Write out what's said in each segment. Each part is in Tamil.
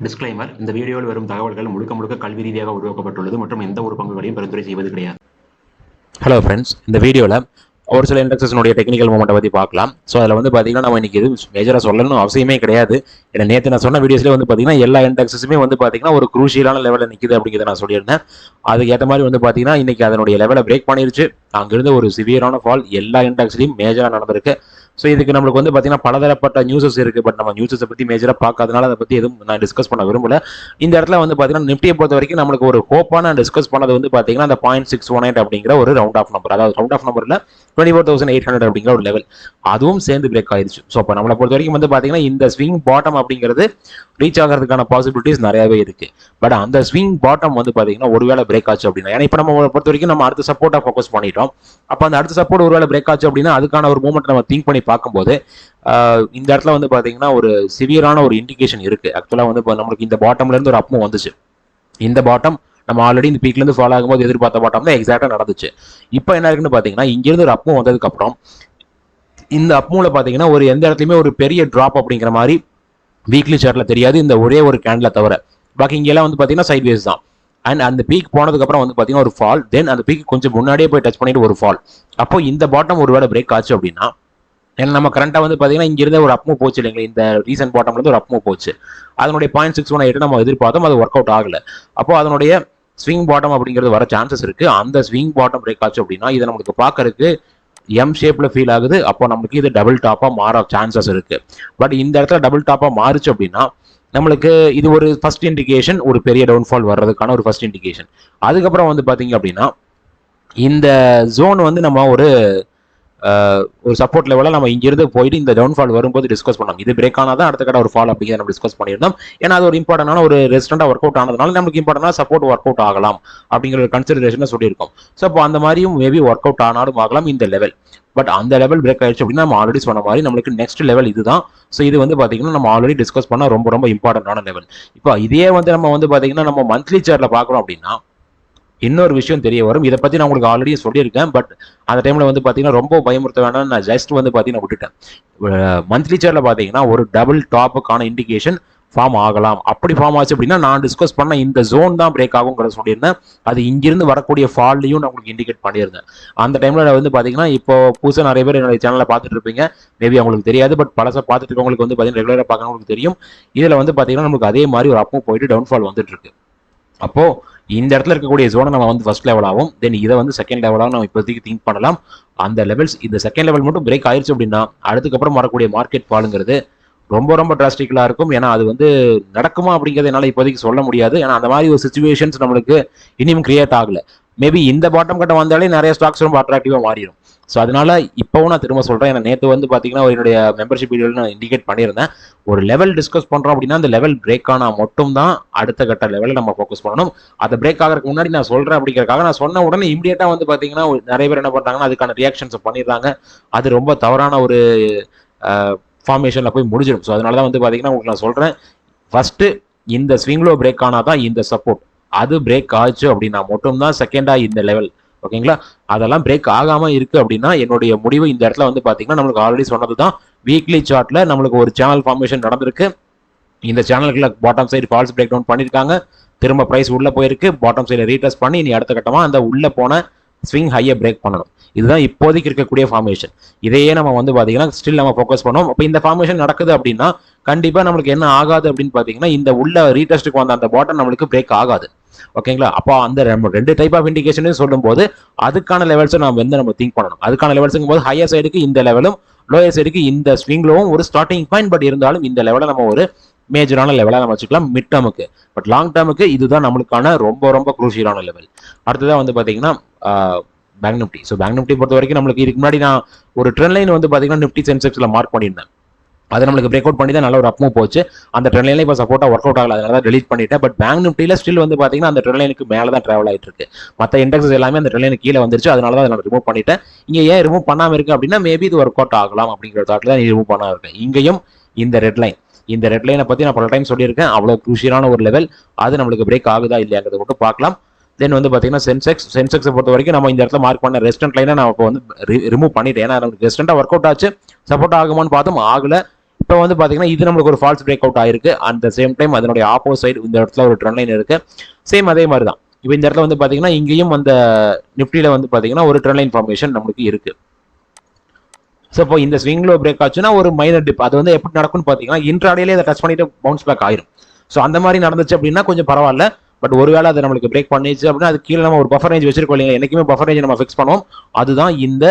டிஸ்க்ளைமர்: இந்த வீடியோவில் வரும் தகவல்கள் முழுக்க முழுக்க கல்வி ரீதியாக உருவாக்கப்பட்டுள்ளது மற்றும் எந்த ஒரு பங்குகளையும் பரிந்துரை செய்வது கிடையாது. ஹலோ ஃப்ரெண்ட்ஸ், இந்த வீடியோவில் ஒரு சில இண்டெக்ஸஸ்னுடைய டெக்னிக்கல் மூமெண்ட்டை பற்றி பார்க்கலாம். ஸோ அதில் வந்து பார்த்தீங்கன்னா நம்ம இன்னைக்கு எதுவும் மேஜராக சொல்லணும் அவசியமே கிடையாது. ஏன்னா நேற்று நான் சொன்ன வீடியோஸ்லேயே வந்து பார்த்தீங்கன்னா எல்லா இண்டெக்ஸஸுமே வந்து பார்த்தீங்கன்னா ஒரு குரூஷியலான லெவலில் நிற்குது அப்படிங்கிறத நான் சொல்லியிருந்தேன். அதுக்கேற்ற மாதிரி வந்து பார்த்தீங்கன்னா இன்னைக்கு அதனுடைய லெவலை பிரேக் பண்ணிருச்சு. அங்கிருந்து ஒரு சிவியரான ஃபால் எல்லா இண்டெக்ஸ்லையும் மேஜராக நடந்திருக்கு. ஸோ இதுக்கு நம்மளுக்கு வந்து பார்த்தீங்கன்னா பலதரப்பட்ட நியூஸஸ் இருக்குது. பட் நம்ம நியூஸஸை பற்றி மேஜராக பார்க்காதனால அதை பற்றி எதுவும் நான் டிஸ்கஸ் பண்ண விரும்பல. இந்த இடத்துல வந்து பார்த்தீங்கன்னா நிஃப்டியை பொறுத்த வரைக்கும் நம்மளுக்கு ஒரு ஹோப்பான டிஸ்கஸ் பண்ணது வந்து பார்த்தீங்கன்னா அந்த 0.618 அப்படிங்கிற ஒரு ரவுண்ட் ஆஃப் நம்பர், அதாவது ரவுண்ட் ஆஃப் நம்பரில் 24,800 அப்படிங்கிற ஒரு லெவல் அதுவும் சேர்ந்து பிரேக் ஆயிடுச்சு. ஸோ இப்போ நம்மளை பொறுத்த வரைக்கும் வந்து பார்த்தீங்கன்னா இந்த ஸ்விங் பாட்டம் அப்படிங்கிறது ரீச் ஆகிறதுக்கான பாசிபிலிட்டிஸ் நிறையவே இருக்கு. பட் அந்த ஸ்விங் பாட்டம் வந்து பார்த்தீங்கன்னா ஒருவேளை பிரேக் ஆச்சு அப்படின்னா, ஏன்னா இப்போ நம்ம பொறுத்த வரைக்கும் நம்ம அடுத்த சப்போர்ட்டை ஃபோக்கஸ் பண்ணிட்டோம். அப்போ அந்த அடுத்த சப்போர்ட் ஒருவேளை பிரேக் ஆச்சு அப்படின்னா அதுக்கான ஒரு மூமெண்ட் நம்ம திங்க் பண்ணி பார்க்கும்போது இந்த இடத்துல வந்து பார்த்தீங்கன்னா ஒரு சிவியரான ஒரு இண்டிகேஷன் இருக்கு. ஆக்சுவலாக வந்து நம்மளுக்கு இந்த பாட்டம்ல இருந்து ஒரு அப்பும் வந்துச்சு. இந்த பாட்டம் நம்ம ஆல்ரெடி இந்த பீக்ல இருந்து ஃபாலோ ஆகும்போது எதிர்பார்த்த பாட்டம் தான் எக்ஸாக்டா நடந்துச்சு. இப்போ என்ன இருக்குன்னு பாத்தீங்கன்னா இங்கிருந்து ஒரு அப்பும் வந்ததுக்கு அப்புறம் இந்த அப்புல பாத்தீங்கன்னா ஒரு எந்த இடத்துலயுமே ஒரு பெரிய டிராப் அப்படிங்கிற மாதிரி வீக்லி சார்ட்ல தெரியாது, இந்த ஒரே ஒரு கேண்டில் தவிர. பாக்கி இங்கெல்லாம் வந்து பாத்தீங்கன்னா சைட்வேஸ் தான். அண்ட் அந்த பீக் போனதுக்கு அப்புறம் வந்து பாத்தீங்கன்னா ஒரு ஃபால், தென் அந்த பீக் கொஞ்சம் முன்னாடியே போய் டச் பண்ணிட்டு ஒரு ஃபால். அப்போ இந்த பாட்டம் ஒரு வேளை பிரேக் ஆச்சு அப்படின்னா, ஏன்னா நம்ம கரண்டா வந்து பாத்தீங்கன்னா இங்க இருந்த ஒரு அப்மூ போச்சு இல்லைங்களா, இந்த ரீசன்ட் பாட்டம்ல இருந்து ஒரு அப்மூ போச்சு. அதனுடைய 0.618 நம்ம எதிர்பார்த்தோம், அது ஒர்க் அவுட் ஆகல. அப்போ அதனுடைய ஸ்விங் பாட்டம் அப்படிங்கிறது வர சான்சஸ் இருக்கு. அந்த ஸ்விங் பாட்டம் பிரேக் ஆச்சு அப்படின்னா இதை நமக்கு பார்க்கறதுக்கு எம் ஷேப்ல ஃபீல் ஆகுது. அப்போ நமக்கு இது டபுள் டாப்பா மாற சான்சஸ் இருக்கு. பட் இந்த இடத்துல டபுள் டாப்பா மாறுச்சு அப்படின்னா நம்மளுக்கு இது ஒரு ஃபர்ஸ்ட் இண்டிகேஷன், ஒரு பெரிய டவுன்ஃபால் வர்றதுக்கான ஒரு ஃபர்ஸ்ட் இண்டிகேஷன். அதுக்கப்புறம் வந்து பாத்தீங்க அப்படின்னா இந்த ஜோன் வந்து நம்ம ஒரு சப்போர்ட் லெவலில் நம்ம இங்கிருந்து போயிட்டு இந்த டவுன்ஃபால் வரும்போது டிஸ்கஸ் பண்ணோம். இது பிரேக் ஆனாதான் அடுத்த கடை ஒரு ஃபால் அப்படிங்கிறத நம்ம டிஸ்கஸ் பண்ணியிருந்தோம். ஏன்னா அது ஒரு இம்பார்ட்டன்டான ஒரு ரெசிஸ்டண்டாக ஒர்க் அவுட் ஆனதுனால நமக்கு இம்பார்ட்டன்டாக சப்போர்ட் ஒர்க் அவுட் ஆகலாம் அப்படிங்கிற ஒரு கன்சிடரேஷனை சொல்லியிருக்கோம். ஸோ அப்போ அந்த மாதிரியும் மேபி ஒர்க் அவுட் ஆனாலும் ஆகலாம் இந்த லெவல். பட் அந்த லெவல் பிரேக் ஆயிடுச்சு அப்படின்னா நம்ம ஆல்ரெடி சொன்ன மாதிரி நம்மளுக்கு நெக்ஸ்ட் லெவல் இதுதான். ஸோ இது வந்து பார்த்தீங்கன்னா நம்ம ஆல்ரெடி டிஸ்கஸ் பண்ண ரொம்ப ரொம்ப இம்பார்ட்டன்டான லெவல். இப்போ இதே வந்து நம்ம வந்து பார்த்தீங்கன்னா நம்ம மந்த்லி சார்ட்ல பார்க்குறோம் அப்படின்னா இன்னொரு விஷயம் தெரிய வரும். இதை பத்தி நான் உங்களுக்கு ஆல்ரெடி சொல்லியிருக்கேன். பட் அந்த டைம்ல வந்து பாத்தீங்கன்னா ரொம்ப பயமுறுத்த வேண்டாம், நான் ஜஸ்ட் வந்து பாத்தீங்கன்னா விட்டுட்டேன். மந்த்லி சார்ட்ல பாத்தீங்கன்னா ஒரு டபுள் டாப்புக்கான இண்டிகேஷன் ஃபார்ம் ஆகலாம். அப்படி ஃபார்ம் ஆச்சு அப்படின்னா நான் டிஸ்கஸ் பண்ண இந்த ஜோன் தான் பிரேக் ஆகுங்கிறத சொல்லியிருந்தேன். அது இங்கிருந்து வரக்கூடிய ஃபால்லையும் நான் உங்களுக்கு இண்டிகேட் பண்ணியிருந்தேன். அந்த டைம்ல வந்து பாத்தீங்கன்னா இப்போ புதுசாக நிறைய பேர் என்னுடைய சேனலை பார்த்துட்டு இருப்பீங்க. மேபி அவங்களுக்கு தெரியாது, பட் பழசை பார்த்துட்டு இருக்கவங்களுக்கு வந்து பாத்தீங்கன்னா ரெகுலராக பார்க்கறவங்களுக்கு தெரியும். இதுல வந்து பாத்தீங்கன்னா நமக்கு அதே மாதிரி ஒரு அப்பும் போயிட்டு டவுன்ஃபால் வந்துட்டு இருக்கு. அப்போ இந்த இடத்துல இருக்கக்கூடிய ஜோனை நம்ம வந்து ஃபர்ஸ்ட் லெவல் ஆகும், தென் இதை வந்து செகண்ட் லெவலாக நம்ம இப்போதைக்கு திங்க் பண்ணலாம். அந்த லெவல்ஸ் இந்த செகண்ட் லெவல் மட்டும் பிரேக் ஆயிடுச்சு அப்படின்னா அதுக்கப்புறம் வரக்கூடிய மார்க்கெட் ஃபாலுங்கிறது ரொம்ப ரொம்ப டிராஸ்டிக்கலா இருக்கும். ஏன்னா அது வந்து நடக்குமா அப்படிங்கிறத என்னால் இப்போதைக்கு சொல்ல முடியாது. ஏன்னா அந்த மாதிரி ஒரு சுச்சுவேஷன்ஸ் நம்மளுக்கு இனியும் கிரியேட் ஆகல. மேபி இந்த பாட்டம் கட்ட வந்தாலே நிறைய ஸ்டாக்ஸ் ரொம்ப அட்ராக்டிவா மாறிடும். ஸோ அதனால இப்போவும் நான் திரும்ப சொல்றேன், ஏன்னா நேற்று வந்து பார்த்தீங்கன்னா என்னுடைய மெம்பர்ஷிப் வீடியோவில் நான் இண்டிகேட் பண்ணியிருந்தேன். ஒரு லெவல் டிஸ்கஸ் பண்றோம் அப்படின்னா அந்த லெவல் பிரேக் ஆனால் மட்டும் தான் அடுத்த கட்ட லெவலில் நம்ம ஃபோக்கஸ் பண்ணணும். அதை பிரேக் ஆகிறதுக்கு முன்னாடி நான் சொல்றேன் அப்படிங்கிறதுக்காக நான் சொன்ன உடனே இமீடியட்டா வந்து பார்த்தீங்கன்னா நிறைய பேர் என்ன பண்றாங்கன்னா அதுக்கான ரியாக்ஷன்ஸ் பண்ணிடுறாங்க. அது ரொம்ப தவறான ஒரு ஃபார்மேஷன்ல போய் முடிஞ்சிடும். ஸோ அதனால தான் வந்து பார்த்தீங்கன்னா உங்களுக்கு நான் சொல்றேன், ஃபர்ஸ்ட் இந்த ஸ்விங்லோ பிரேக் ஆனாதான் இந்த சப்போர்ட், அது பிரேக் ஆச்சு அப்படின்னா மட்டும்தான் செகண்டா இந்த லெவல். ஓகேங்களா? அதெல்லாம் பிரேக் ஆகாம இருக்கு அப்படின்னா என்னுடைய முடிவு இந்த இடத்துல வந்து பாத்தீங்கன்னா நம்மளுக்கு ஆல்ரெடி சொன்னதுதான். வீக்லி சார்ட்ல நம்மளுக்கு ஒரு சேனல் ஃபார்மேஷன் நடந்திருக்கு. இந்த சேனலுக்குள்ள bottom side falls break down பண்ணிருக்காங்க. திரும்ப பிரைஸ் உள்ள போயிருக்கு, பாட்டம் சைடு ரீடெஸ்ட் பண்ணி இனி அடுத்த கட்டமா அந்த உள்ள போன ஸ்விங் ஹையை பிரேக் பண்ணணும். இதுதான் இப்போதைக்கு இருக்கக்கூடிய ஃபார்மேஷன். இதையே நம்ம வந்து பாத்தீங்கன்னா ஸ்டில் நம்ம ஃபோக்கஸ் பண்ணுவோம். அப்போ இந்த ஃபார்மேஷன் நடக்குது அப்படின்னா கண்டிப்பா நம்மளுக்கு என்ன ஆகாது அப்படின்னு பாத்தீங்கன்னா இந்த உள்ள ரீடெஸ்ட்டுக்கு வந்த அந்த பாட்டம் நம்மளுக்கு பிரேக் ஆகாது. ஓகேங்களா? அப்போ அந்த ரெண்டு டைப் ஆஃப் இண்டிகேஷன் சொல்லும் போது அதுக்கான லெவல்ஸை நம்ம வந்து நம்ம திங்க் பண்ணணும். அதுக்கான லெவல்ஸுங்கும் போது ஹையர் சைடுக்கு இந்த லெவலும் லோயர் சைடுக்கு இந்த ஸ்விங்லோவும் ஒரு ஸ்டார்டிங் பாயிண்ட். பட் இருந்தாலும் இந்த லெவலை நம்ம ஒரு மேஜரான லெவலாக நம்ம வச்சுக்கலாம் மிட் டேர்முக்கு. பட் லாங் டேர்முக்கு இதுதான் நம்மளுக்கான ரொம்ப ரொம்ப குரூஷியலான லெவல். அடுத்ததான் வந்து பாத்தீங்கன்னா bank Nifty. So bank Nifty பொறுத்த வரைக்கும் நம்மளுக்கு இதுக்கு முன்னாடி நான் ஒரு ட்ரெண்ட் லைன் வந்து பாத்தீங்கன்னா நிஃப்டி சென்செக்ஸ்ல மார்க் பண்ணியிருந்தேன். அதை நம்மளுக்கு பிரேக் அவுட் பண்ணி தான் நல்ல ஒரு அப்மூவ் போச்சு. அந்த ட்ரெண்ட் லைன்ல இப்போ சப்போர்ட்டா ஒர்க் அவுட் ஆகல, அதனால தான் டெலீட் பண்ணிட்டேன். பட் பேங்க் நிஃப்டியில ஸ்டில் வந்து பாத்தீங்கன்னா அந்த ட்ரெண்ட் லைனுக்கு மேலே தான் டிராவல் ஆயிட்டு இருக்கு. மற்ற இண்டெக்ஸஸ் எல்லாமே அந்த ட்ரெண்ட் லைனுக்கு கீழே வந்துருச்சு. அதனால தான் நான் ரிமூவ் பண்ணிட்டேன். இங்க ஏன் ரிமூவ் பண்ணாம இருக்கு அப்படின்னா மேபி இது ஒர்க் அவுட் ஆகலாம் அப்படிங்கிற தாட்ல தான் ரிமூவ் பண்ணா இருக்கேன். இங்கேயும் இந்த ரெட் லைனை பத்தி நான் பல டைம் சொல்லியிருக்கேன். அவ்வளவு குரூஷியலான ஒரு லெவல். அது நம்மளுக்கு பிரேக் ஆகுதா இல்லையாங்கிறத மட்டும் பார்க்கலாம். தென் வந்து பாத்தீங்கன்னா சென்செக்ஸை பொறுத்த வரைக்கும் நம்ம இந்த இடத்துல மார்க் பண்ண ரெஸ்டன்ட் லைனை நான் இப்போ வந்து ரிமூவ் பண்ணிட்டேன். ஏன்னா நமக்கு ரெஸ்டண்டா ஒர்க் அவுட் ஆச்சு, சப்போர்ட் ஆகுமான்னு பார்த்தோம், ஆகல. இப்போ வந்து பார்த்தீங்கன்னா இது நம்மளுக்கு ஒரு ஃபால்ஸ் பிரேக் அவுட் ஆயிருக்கு. அட் த சேம் டைம் அதனுடைய ஆப்போசைட் இந்த இடத்துல ஒரு ட்ரெண்ட் லைன் இருக்கு. சேம் அதே மாதிரி தான். இப்போ இந்த இடத்துல வந்து பார்த்தீங்கன்னா இங்கேயும் அந்த நிஃப்டியில் வந்து பார்த்தீங்கன்னா ஒரு ட்ரெண்ட் லைன் ஃபார்மேஷன் நம்மளுக்கு இருக்கு. ஸோ இப்போ இந்த ஸ்விங்ல பிரேக் ஆச்சுன்னா ஒரு மைனர் டிப். அது வந்து எப்படி நடக்கும்னு பார்த்தீங்கன்னா இன்ட்ராடேலே அதை டச் பண்ணிட்டு பவுன்ஸ் பேக் ஆயிரும். ஸோ அந்த மாதிரி நடந்துச்சு அப்படின்னா கொஞ்சம் பரவாயில்ல. பட் ஒருவேளை அதை நம்மளுக்கு பிரேக் பண்ணிச்சு அப்படின்னா அது கீழே நம்ம ஒரு பஃபர் ரேஞ்ச் வச்சிருக்கோம் இல்லைங்க, என்னைக்குமே பஃபர் ரேஞ்ச் நம்ம ஃபிக்ஸ் பண்ணுவோம். அதுதான் இந்த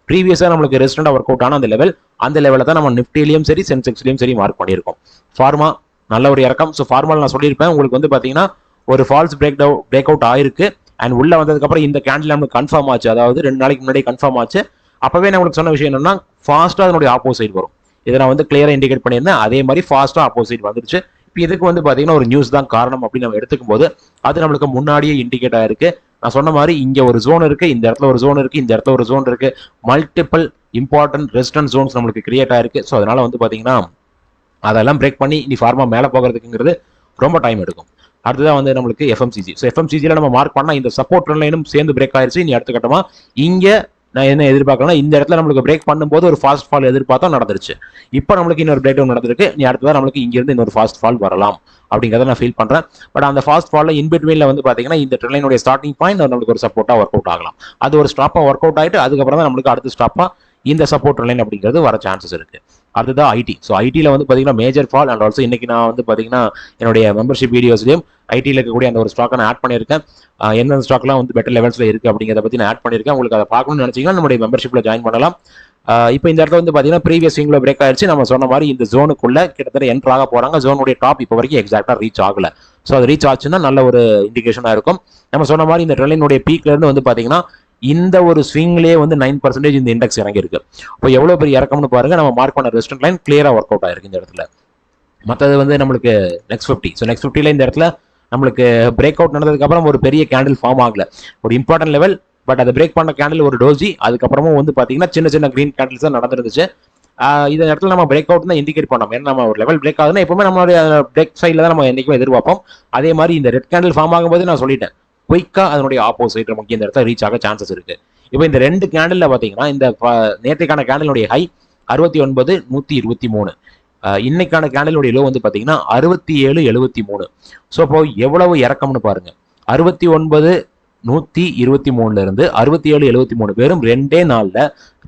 ப்ரீவியஸாக நம்மளுக்கு ரெசிஸ்டண்டாக ஒர்க் அவுட் ஆன அந்த லெவல். அந்த லெவலில் தான் நம்ம நிஃப்டிலையும் சரி சென்செக்ஸ்லையும் சரி மார்க் பண்ணியிருக்கோம். ஃபார்மா நல்ல ஒரு இறக்கம். ஸோ ஃபார்மாவில் நான் சொல்லியிருப்பேன் உங்களுக்கு வந்து பார்த்தீங்கன்னா ஒரு ஃபால்ஸ் பிரேக் அவுட் ஆயிருக்கு. அண்ட் உள்ள வந்ததுக்கப்புறம் இந்த கேண்டில் நம்மளுக்கு கன்ஃபார்ம் ஆச்சு. அதாவது 2 நாளைக்கு முன்னாடி கன்ஃபார்ம் ஆச்சு. அப்பவே நான் உங்களுக்கு சொன்ன விஷயம் என்னன்னா ஃபாஸ்ட்டாக அதனுடைய ஆப்போசைட் வரும். இதை நான் வந்து கிளியராக இண்டிகேட் பண்ணியிருந்தேன். அதே மாதிரி ஃபாஸ்ட்டாக ஆப்போசைட் வந்துருச்சு. இப்போ இதுக்கு வந்து பார்த்தீங்கன்னா ஒரு நியூஸ் தான் காரணம் அப்படின்னு நம்ம எடுத்துக்கும் போது அது நம்மளுக்கு முன்னாடியே இண்டிகேட் ஆயிருக்கு. நான் சொன்ன மாதிரி இங்கே ஒரு ஜோன் இருக்கு, இந்த இடத்துல ஒரு ஜோன் இருக்கு, இந்த இடத்துல ஒரு ஜோன் இருக்கு. மல்டிபிள் இம்பார்ட்டன்ட் ரெசிஸ்டன்ஸ் ஜோன்ஸ் நம்மளுக்கு கிரியேட் ஆயிருக்கு. ஸோ அதனால வந்து பார்த்தீங்கன்னா அதெல்லாம் பிரேக் பண்ணி இனி ஃபார்மா மேலே போகிறதுக்குங்கிறது ரொம்ப டைம் எடுக்கும். அடுத்ததான் வந்து நம்மளுக்கு எஃப்எம்சிஜி. ஸோ எஃப்எம்சிஜியில் நம்ம மார்க் பண்ணால் இந்த சப்போர்ட் லைனும் சேர்ந்து பிரேக் ஆயிடுச்சு. இனி அடுத்த கட்டமாக இங்கே நான் என்ன எதிர்பார்க்கறேன்னா இந்த இடத்துல நம்மளுக்கு பிரேக் பண்ணும்போது ஒரு ஃபாஸ்ட் ஃபால் எதிர்பார்த்தா நடந்துருச்சு. இப்போ நம்மளுக்கு இன்னொரு பிரேக் டவுன் நடந்திருக்கு. நீ அடுத்ததான் நம்மளுக்கு இங்கிருந்து இன்னொரு ஃபாஸ்ட் ஃபால் வரலாம் அப்படிங்கிறத நான் ஃபீல் பண்றேன். பட் அந்த ஃபாஸ்ட் ஃபால்ல இன்பிட்வீன்ல வந்து பாத்தீங்கன்னா இந்த ட்ரெண்ட் லைனுடைய ஸ்டார்டிங் பாயிண்ட் நம்மளுக்கு ஒரு சப்போர்ட்டா ஒர்க் அவுட் ஆகலாம். அது ஒரு ஸ்டாப்பா ஒர்க் அவுட் ஆயிட்டு அதுக்கப்புறம் தான் நம்மளுக்கு அடுத்த ஸ்டாப்பா இந்த சப்போர்ட் லைன் அப்படிங்கிறது வர சான்சஸ் இருக்கு. அதுதான் ஐடி. ஸோ ஐடியில் வந்து பார்த்தீங்கன்னா மேஜர் ஃபால். அண்ட் ஆல்சோ இன்னைக்கு நான் வந்து பார்த்தீங்கன்னா என்னுடைய மெம்பர்ஷிப் வீடியோஸ்லையும் ஐடியில் இருக்கக்கூடிய அந்த ஒரு ஸ்டாக்கை நான் ஆட் பண்ணியிருக்கேன். எந்தெந்த ஸ்டாக்லாம் வந்து பெட்டர் லெவல்ஸில் இருக்குது அப்படிங்கிறத பற்றி நான் ஆட் பண்ணியிருக்கேன். உங்களுக்கு அதை பார்க்கணும்னு நினச்சிங்கன்னா நம்மளுடைய மெம்பர்ஷிப்பில் ஜாயின் பண்ணலாம். இப்போ இந்த இடத்துல வந்து பார்த்தீங்கன்னா ப்ரீவியஸ் ஸ்விங்கில் பிரேக் ஆயிடுச்சு. நம்ம சொன்ன மாதிரி இந்த ஜோனுக்குள்ள கிட்டத்தட்ட என்ட்ரு ஆக போகிறாங்க. ஜோனுடைய டாப் இப்போ வரைக்கும் எக்ஸாக்டாக ரீச் ஆகலை. ஸோ அது ரீச் ஆச்சுன்னா நல்ல ஒரு இண்டிகேஷனாக இருக்கும். நம்ம சொன்ன மாதிரி இந்த ட்ரெண்டினுடைய பீக்லேருந்து வந்து பார்த்தீங்கன்னா இந்த ஒரு ஸ்விங்லேயே வந்து 9% இந்த இண்டெக்ஸ் இறங்கியிருக்கு. இப்போ எவ்வளோ பெரிய இறக்கம்னு பாருங்க. நம்ம மார்க் பண்ண ரெசிஸ்டன்ட் லைன் கிளியராக ஒர்க் அவுட் ஆயிருக்கு இந்த இடத்துல. மற்றது வந்து நம்மளுக்கு நெக்ஸ்ட் 50. ஸோ நெக்ஸ்ட் 50ல இந்த இடத்துல நம்மளுக்கு பிரேக் அவுட் நடந்ததுக்கு அப்புறம் ஒரு பெரிய கேண்டில் ஃபார்ம் ஆகல. ஒரு இம்பார்ட்டன்ட் லெவல். பட் அதை பிரேக் பண்ண கேண்டில் ஒரு டோஜி. அதுக்கப்புறமும் வந்து பார்த்தீங்கன்னா சின்ன சின்ன கிரீன் கேண்டில்ஸ் தான் நடந்துருந்துச்சு. இந்த இடத்துல நம்ம பிரேக் அவுட் தான் இண்டிகேட் பண்ணோம். ஏன்னா நம்ம ஒரு லெவல் பிரேக் ஆகுதுன்னா எப்பவுமே நம்மளுடைய பிரேக் சைடில் தான் நம்ம என்றைக்குமே எதிர்பார்ப்போம். அதே மாதிரி இந்த ரெட் கேண்டில் ஃபார்ம் ஆகும்போது நான் சொல்லிட்டேன் குயிக்கா அதனுடைய ஆப்போசிட் நமக்கு இந்த இடத்துல ரீச் ஆக சான்சஸ் இருக்கு. இப்போ இந்த 2 கேண்டில் பார்த்தீங்கன்னா இந்த நேற்றைக்கான கேண்டிலுடைய ஹை 69,123. இன்னைக்கான கேண்டிலுடைய லோ வந்து பார்த்தீங்கன்னா 67,73. ஸோ இப்போ எவ்வளவு இறக்கம்னு பாருங்க. 69,123 இருந்து 67,73 வெறும் 2 நாள்ல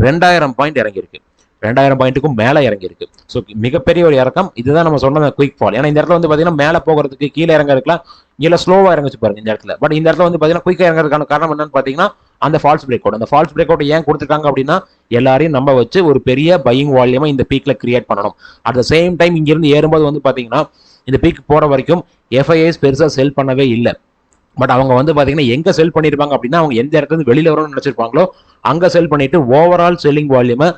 2000 பாயிண்ட் இறங்கியிருக்கு. 2000 பாயிண்ட்டுக்கும் மேலே இறங்கியிருக்கு. ஸோ மிகப்பெரிய ஒரு இறக்கம். இதுதான் நம்ம சொன்ன குயிக் ஃபால். ஏன்னா இந்த இடத்துல வந்து பார்த்தீங்கன்னா மேலே போகிறதுக்கு கீழே இறங்க இருக்கலாம். இங்கே ஸ்லோவாக இறங்கிச்சு பாருங்க இந்த இடத்துல. பட் இந்த இடத்துல வந்து பார்த்தீங்கன்னா குயிக்காக இறங்குறதுக்கான காரணம் என்னன்னு பார்த்தீங்கன்னா அந்த ஃபால்ஸ் பிரேக் அவுட். அந்த ஃபால்ஸ் பிரேக் அவுட் ஏன் கொடுத்துருக்காங்க அப்படின்னா எல்லாரையும் நம்ப வச்சு ஒரு பெரிய பையிங் வால்யூமை இந்த பீக்ல கிரியேட் பண்ணணும். அட் த சேம் டைம் இங்கிருந்து ஏறும்போது வந்து பார்த்தீங்கன்னா இந்த பீக் போற வரைக்கும் எஃப்ஐஎஸ் பெருசாக செல் பண்ணவே இல்லை. பட் அவங்க வந்து பார்த்தீங்கன்னா எங்கே செல் பண்ணியிருப்பாங்க அப்படின்னா அவங்க எந்த இடத்துல இருந்து வெளியில் வரணும்னு நினைச்சிருப்பாங்களோ அங்கே செல் பண்ணிட்டு ஓவரால் செல்லிங் வால்யூமை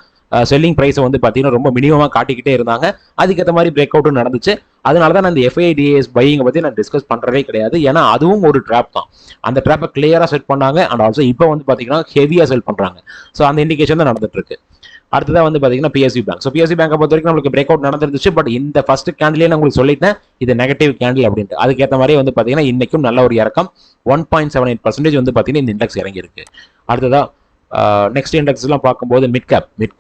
செல்லிங் ப்ரைஸை வந்து பார்த்தீங்கன்னா ரொம்ப மினிமமாக காட்டிக்கிட்டே இருந்தாங்க. அதுக்கேற்ற மாதிரி பிரேக் அவுட்டும் நடந்துச்சு. அதனால தான் நான் இந்த எஃப்ஐடிஎஸ் பையிங்கை பற்றி நான் டிஸ்கஸ் பண்ணுறதே கிடையாது. ஏன்னா அதுவும் ஒரு ட்ராப் தான். அந்த ட்ராப்பை கிளியராக செட் பண்ணாங்க. அண்ட் ஆல்சோ இப்போ வந்து பார்த்தீங்கன்னா ஹெவியாக செல் பண்ணுறாங்க. ஸோ அந்த இண்டிகேஷன் தான் நடந்துட்டு இருக்கு. அடுத்ததான் வந்து பார்த்தீங்கன்னா பிஎஸ்சி பேங்க். ஸோ பிஎஸ்சி பேங்கை பொறுத்த வரைக்கும் நம்மளுக்கு பிரேக் அவுட் நடந்துருச்சு. பட் இந்த ஃபர்ஸ்ட் கேண்டிலே நான் உங்களுக்கு சொல்லிட்டேன் இது நெகட்டிவ் கேண்டில் அப்படின்ட்டு. அதுக்கேற்ற மாதிரி வந்து பார்த்தீங்கன்னா இன்னைக்கும் நல்ல ஒரு இறக்கம் 1.78% வந்து பார்த்தீங்கன்னா இந்த இண்டெக்ஸ் இறங்கியிருக்கு. அடுத்ததா நெக்ஸ்ட் இண்டெக்ஸ்லாம் பார்க்கும்போது மிட்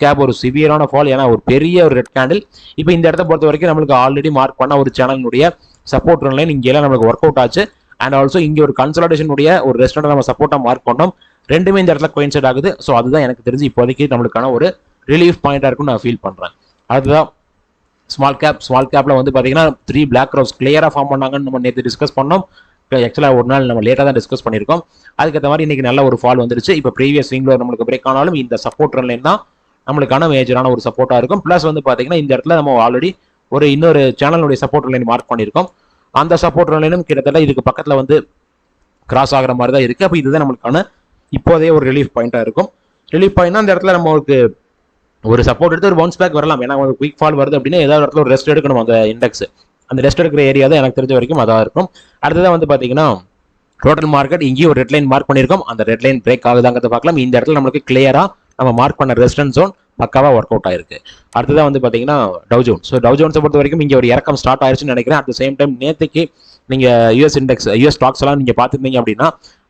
கேப் ஒரு சிவியரான ஃபால். ஏன்னா ஒரு பெரிய ஒரு ரெட் கேண்டில். இப்போ இந்த இடத்த பொறுத்த வரைக்கும் நம்மளுக்கு ஆல்ரெடி மார்க் பண்ண ஒரு சேனலினுடைய சப்போர்ட் லைன் இங்கெல்லாம் நம்மளுக்கு ஒர்க் அவுட் ஆச்சு. அண்ட் ஆல்சோ இங்கே ஒரு கன்சல்டேஷனுடைய ஒரு ரெஸ்டாரண்ட் நம்ம சப்போர்ட்டாக மார்க் பண்ணோம். ரெண்டுமே இந்த இடத்துல கோயின்சைட் ஆகுது. ஸோ அதுதான் எனக்கு தெரிஞ்சு இப்போதைக்கு நம்மளுக்கான ஒரு ரிலீஃப் பாயிண்டாக இருக்கும்னு நான் ஃபீல் பண்ணுறேன். அதுதான் ஸ்மால் கேப்ல வந்து பார்த்தீங்கன்னா 3 பிளாக் ரோஸ் கிளியராக ஃபார்ம் பண்ணாங்கன்னு நம்ம நேற்று டிஸ்கஸ் பண்ணோம். ஆக்சுவலாக ஒரு நாள் நம்ம லேட்டாக தான் டிஸ்கஸ் பண்ணியிருக்கோம். அதுக்கேற்ற மாதிரி இன்னைக்கு நல்ல ஒரு ஃபால் வந்துருச்சு. இப்போ ப்ரீவியஸ் ஸ்விங்ல நம்மளுக்கு பிரேக் ஆனாலும் இந்த சப்போர்ட் லைன் தான் நம்மளுக்கான மேஜரான ஒரு சப்போர்ட்டாக இருக்கும். ப்ளஸ் வந்து பார்த்தீங்கன்னா இந்த இடத்துல நம்ம ஆல்ரெடி ஒரு இன்னொரு சேனலுடைய சப்போர்ட் லைன் மார்க் பண்ணியிருக்கோம். அந்த சப்போர்ட் லைனும் கிட்டத்தட்ட இதுக்கு பக்கத்தில் வந்து கிராஸ் ஆகிற மாதிரி தான் இருக்குது. அப்போ இதுதான் நம்மளுக்கான இப்போதைய ஒரு ரிலீஃப் பாயிண்டாக இருக்கும். ரிலீஃப் பாயிண்ட்னா அந்த இடத்துல நம்மளுக்கு ஒரு சப்போர்ட் எடுத்து ஒரு பவுன்ஸ் பேக் வரலாம். ஏன்னா ஒரு குயிக் ஃபால் வருது அப்படின்னா ஏதாவது இடத்துல ஒரு ரெஸ்ட் எடுக்கணும் அந்த இண்டெக்ஸ். அந்த ரெஸ்ட் எடுக்கிற ஏரியா தான் எனக்கு தெரிஞ்ச வரைக்கும் அதாக இருக்கும். அடுத்ததான் வந்து பார்த்தீங்கன்னா டோட்டல் மார்க்கெட் இங்கேயும் ஒரு ரெட் லைன் மார்க் பண்ணியிருக்கோம். அந்த ரெட் லைன் பிரேக் ஆகுதாங்கிறத பார்க்கலாம். இந்த இடத்துல நம்மளுக்கு கிளியராக நம்ம மார்க் பண்ண ரெசிஸ்டன்ஸ் ஜோன் பக்காவாக ஒர்க் அவுட் ஆயிருக்கு. அடுத்ததான் வந்து பார்த்தீங்கன்னா டவ் ஜோன்ஸ். ஸோ டவ் ஜோன்ஸை பொறுத்த வரைக்கும் இங்கே ஒரு இறக்கம் ஸ்டார்ட் ஆயிருச்சுன்னு நினைக்கிறேன். அட் த சேம் டைம் நேற்றுக்கு நீங்கள் யூஎஸ் இண்டெக்ஸ் யூஎஸ் ஸ்டாக்ஸ் எல்லாம் நீங்கள் பார்த்துருந்தீங்க அப்படின்னா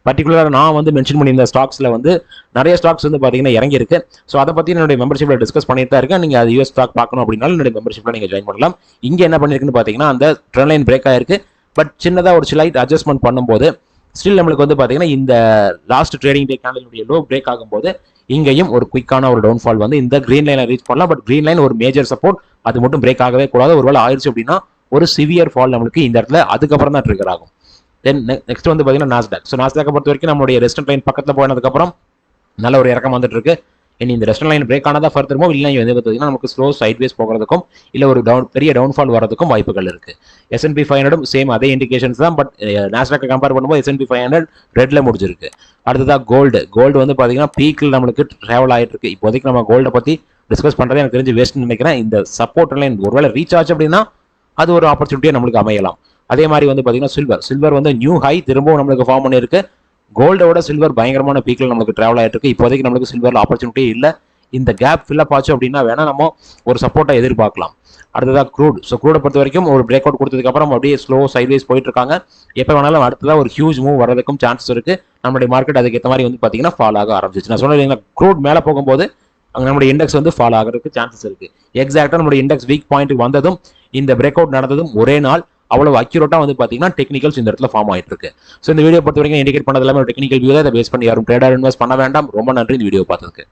பர்டிகுலராக நான் வந்து மென்ஷன் பண்ணியிருந்த ஸ்டாக்ஸில் வந்து நிறைய ஸ்டாக்ஸ் வந்து பார்த்தீங்கன்னா இறங்கியிருக்கு. ஸோ அதை பற்றி என்னுடைய மெம்பர்ஷிப்பில் டிஸ்கஸ் பண்ணிட்டு தான் இருக்கேன். நீங்கள் அது யூஎஸ் ஸ்டாக் பார்க்கணும் அப்படின்னாலும் என்னுடைய மெம்பர்ஷிப்பில் நீங்கள் ஜாயின் பண்ணலாம். இங்கே என்ன பண்ணியிருக்குன்னு பார்த்தீங்கன்னா அந்த ட்ரெண்ட் லைன் பிரேக் ஆயிருக்கு. பட் சின்னதாக ஒரு ஸ்லைட் அட்ஜஸ்ட்மெண்ட் பண்ணும்போது ஸ்டில் நம்மளுக்கு வந்து பார்த்தீங்கன்னா இந்த லாஸ்ட் ட்ரேடிங் டே கேண்டலுடைய லோ பிரேக் ஆகும்போது இங்கேயும் ஒரு குயிக்கான ஒரு டவுன்ஃபால் வந்து இந்த கிரீன் லைனை ரீச் பண்ணலாம். பட் கிரீன் லைன் ஒரு மேஜர் சப்போர்ட், அது மட்டும் பிரேக் ஆகவே கூடாது. ஒருவேளை ஆயிடுச்சு அப்படின்னா ஒரு சிவியர் ஃபால் நம்மளுக்கு இந்த இடத்துல அதுக்கப்புறம் தான் ட்ரிகர் ஆகும். தென் நெக்ஸ்ட் வந்து பார்த்தீங்கன்னா நாஸ்டாக். ஸோ நாஸ்டாக்கை பொறுத்த வரைக்கும் நம்மளுடைய ரெஸ்டன்ட் லைன் பக்கத்தில் போனதுக்கப்புறம் நல்ல ஒரு இறக்கம் வந்துட்டு இருக்கு. இனி இந்த ரெஸ்டன்ட் லைன் பிரேக் ஆனதா ஃபர்தர் இல்லை வந்து பார்த்தீங்கன்னா நமக்கு ஸ்லோ சைட்வேஸ் போகிறதுக்கும் இல்லை ஒரு பெரிய டவுன்ஃபால் வரதுக்கும் வாய்ப்புகள் இருக்கு. S&P 500 சேம் அதே இண்டிகேஷன்ஸ் தான். பட் நாஸ்டாக்கை கம்பேர் பண்ணும்போது S&P 500 ரெட்ல முடிஞ்சிருக்கு. அடுத்ததாக கோல்டு வந்து பார்த்தீங்கன்னா பீக்கில் நம்மளுக்கு ட்ராவல் ஆகிட்டு இருக்கு. இப்போதைக்கு நம்ம கோல்டை பற்றி டிஸ்கஸ் பண்ணுறது எனக்கு தெரிஞ்சு வேஸ்ட்னு நினைக்கிறேன். இந்த சப்போர்ட் லைன் ஒருவேளை ரீச் ஆச்சு அப்படின்னா அது ஒரு ஆப்பர்ச்சுனிட்டியாக நம்மளுக்கு அமையலாம். அதே மாதிரி வந்து பார்த்தீங்கன்னா சில்வர் வந்து நியூ ஹை திரும்பவும் நம்மளுக்கு ஃபார்ம் பண்ணியிருக்கு. கோல்டோட சில்வர் பயங்கரமான பீக்கில் நம்மளுக்கு ட்ராவல் ஆகிட்டு இருக்கு. இப்போதைக்கு நம்மளுக்கு சில்வரில் ஆப்பர்ச்சுனிட்டி இல்லை. இந்த கேப் ஃபில்லப் ஆச்சு அப்படின்னா வேணா நம்ம ஒரு சப்போர்ட்டை எதிர்பார்க்கலாம். அடுத்ததாக க்ரூட். ஸோ க்ரூடை பொறுத்த வரைக்கும் ஒரு பிரேக் அவுட் கொடுத்ததுக்கப்புறம் அப்படியே ஸ்லோ சைட்வேஸ் போயிட்டு இருக்காங்க. எப்போ வேணாலும் அடுத்ததாக ஒரு ஹியூஜ் மூவ் வரதுக்கும் சான்சஸ் இருக்கு. நம்மளுடைய மார்க்கெட் அதுக்கு ஏற்ற மாதிரி வந்து பார்த்தீங்கன்னா ஃபால் ஆக ஆரம்பிச்சிச்சு. நான் சொன்னேன் க்ரூட் மேலே போகும்போது அங்கே நம்மளுடைய இண்டெக்ஸ் வந்து ஃபால் ஆகிறதுக்கு சான்சஸ் இருக்கு. எக்ஸாக்டாக நம்மளுடைய இண்டெக்ஸ் வீக் பாயிண்ட் வந்ததும் இந்த பிரேக் அவுட் நடந்ததும் ஒரே நாள் அவ்வளவு அக்யூரேட்டா வந்து பாத்தீங்கன்னா டெக்னிக்கல்ஸ் இந்த இடத்துல ஃபார்ம் ஆயிட்டு இருக்கு. ஸோ இந்த வீடியோ பொறுத்த வரைக்கும் இண்டிகேட் பண்ணது எல்லாமே ஒரு டெக்னிக்கல் வியூ தான். இதை பேஸ் பண்ணி யாரும் ட்ரேடர் இன்வெஸ்ட் பண்ண வேண்டாம். ரொம்ப நன்றி இந்த வீடியோ பார்த்ததுக்கு.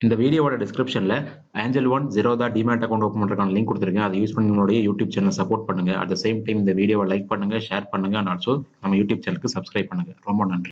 இந்த வீடியோட டிஸ்கிரிப்ஷன்ல Angel One Zerodha demat account open பண்றதுக்கான லிங்க் கொடுத்துருக்கேன். அதை யூஸ் பண்ணி உங்களுடைய யூடியூப் சேனல் சப்போர்ட் பண்ணுங்க. அட் த சேம் டைம் இந்த வீடியோவை லைக் பண்ணுங்க, ஷேர் பண்ணுங்க, அண்ட் ஆல்சோ நம்ம யூடியூப் சேனலுக்கு சப்ஸ்கிரைப் பண்ணுங்க. ரொம்ப நன்றி.